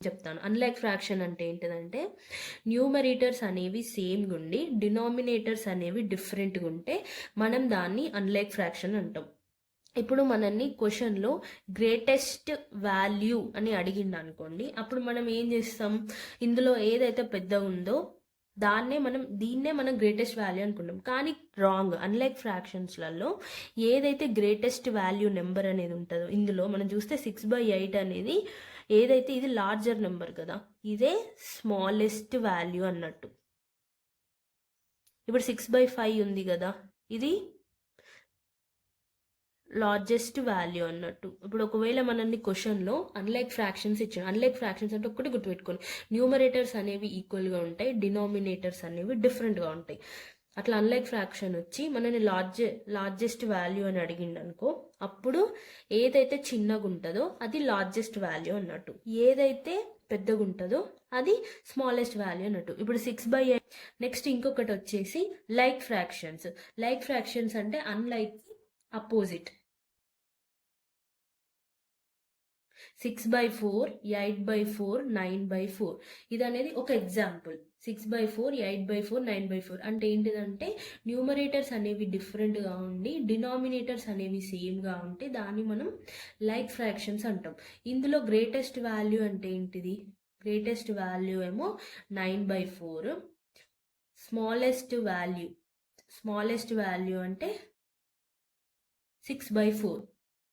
చెప్తాను. Unlike fraction అంటే ఏంటిదంటే, న్యూమరేటర్స్ అనేవి సేమ్‌గా ఉండి, డినామినేటర్స్ అనేవి డిఫరెంట్‌గా ఉంటే మనం దాన్ని అన్లైక్ ఫ్రాక్షన్ అంటాం. ఇప్పుడు మనల్ని క్వెషన్‌లో గ్రేటెస్ట్ వాల్యూ అని అడిగిండనుకోండి, అప్పుడు మనం ఏం చేస్తాం, ఇందులో ఏదైతే పెద్దగుందో దీన్నే మనం గ్రేటెస్ట్ వాల్యూ అనుకుంటాం. కానీ రాంగ్. అన్లైక్ ఫ్రాక్షన్స్‌లలో ఏదైతే గ్రేటెస్ట్ వాల్యూ నెంబర్ అనేది ఉంటదో, ఇందులో మనం చూస్తే 6/8 అనేది ఏదైతే ఇది లార్జర్ నెంబర్ కదా, ఇదే స్మాలెస్ట్ వాల్యూ అన్నట్టు. ఇప్పుడు 6/5 ఉంది కదా, ఇది లార్జెస్ట్ వాల్యూ అన్నట్టు. ఇప్పుడు ఒకవేళ మనల్ని క్వశ్చన్లో అన్లైక్ ఫ్రాక్షన్స్ ఇచ్చాడు. అన్లైక్ ఫ్రాక్షన్స్ అంటే ఒక్కటి గుర్తుపెట్టుకోండి, న్యూమరేటర్స్ అనేవి ఈక్వల్గా ఉంటాయి, డినామినేటర్స్ అనేవి డిఫరెంట్గా ఉంటాయి. అట్లా అన్లైక్ ఫ్రాక్షన్ వచ్చి మనని లార్జెస్ట్ వాల్యూ అని అడిగిండు అనుకో, అప్పుడు ఏదైతే చిన్నగా ఉంటుందో అది లార్జెస్ట్ వాల్యూ అన్నట్టు, ఏదైతే పెద్దగా ఉంటుందో అది స్మాలెస్ట్ వాల్యూ అన్నట్టు. ఇప్పుడు 6/8. నెక్స్ట్ ఇంకొకటి వచ్చేసి లైక్ ఫ్రాక్షన్స్. లైక్ ఫ్రాక్షన్స్ అంటే అన్లైక్ అపోజిట్. 6/4, 8/4, 9/4. ఇది అనేది ఒక ఎగ్జాంపుల్. 6/4, 8/4, 9/4 అంటే ఏంటిదంటే, న్యూమరేటర్స్ అనేవి డిఫరెంట్గా ఉండి డినామినేటర్స్ అనేవి సేమ్గా ఉంటే దాన్ని మనం లైక్ ఫ్రాక్షన్స్ అంటాం. ఇందులో గ్రేటెస్ట్ వాల్యూ అంటే ఏంటిది, గ్రేటెస్ట్ వాల్యూ ఏమో 9/4. స్మాలెస్ట్ వాల్యూ అంటే 6/4.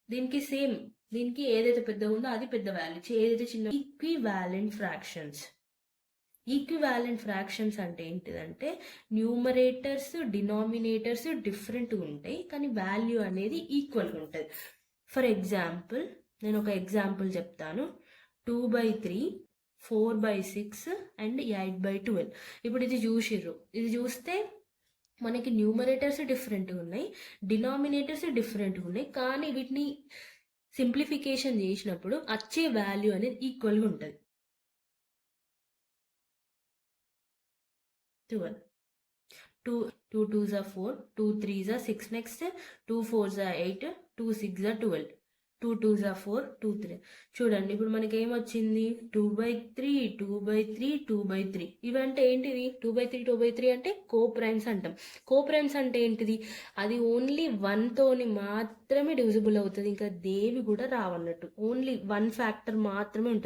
దీనికి సేమ్, దీనికి ఏదైతే పెద్దగా ఉందో అది పెద్ద వాల్యూ, ఏదైతే చిన్న. ఈక్వివాలెంట్ ఫ్రాక్షన్స్ అంటే ఏంటిదంటే, న్యూమరేటర్స్ డినామినేటర్స్ డిఫరెంట్గా ఉంటాయి కానీ వాల్యూ అనేది ఈక్వల్గా ఉంటుంది. ఫర్ ఎగ్జాంపుల్ నేను ఒక ఎగ్జాంపుల్ చెప్తాను. 2/3, 4/6 అండ్ 8/12. ఇప్పుడు ఇది చూసిర్రు, ఇది చూస్తే మనకి న్యూమరేటర్స్ డిఫరెంట్గా ఉన్నాయి, డినామినేటర్స్ డిఫరెంట్గా ఉన్నాయి, కానీ వీటిని సింప్లిఫికేషన్ చేసినప్పుడు వచ్చే వాల్యూ అనేది ఈక్వల్గా ఉంటుంది. 12. 2 2s are 4, 2 3s are 6. Next 2 4s are 8, 2 6s are 12. 2 2s are 4, 2 3. చూడండి ఇప్పుడు మనకి ఏమొచ్చింది, 2/3, 2/3, 2/3. ఇవంటే ఏంటిది, 2/3, 2/3 అంటే కోప్రైమ్స్ అంటాం. కోప్రైమ్స్ అంటే ఏంటిది, అది ఓన్లీ 1 తోని మాత్రమే డివిజిబుల్ అవుతుంది, ఇంకా దేవి కూడా రావన్నట్టు. ఓన్లీ 1 ఫ్యాక్టర్ మాత్రమే ఉంటుంది.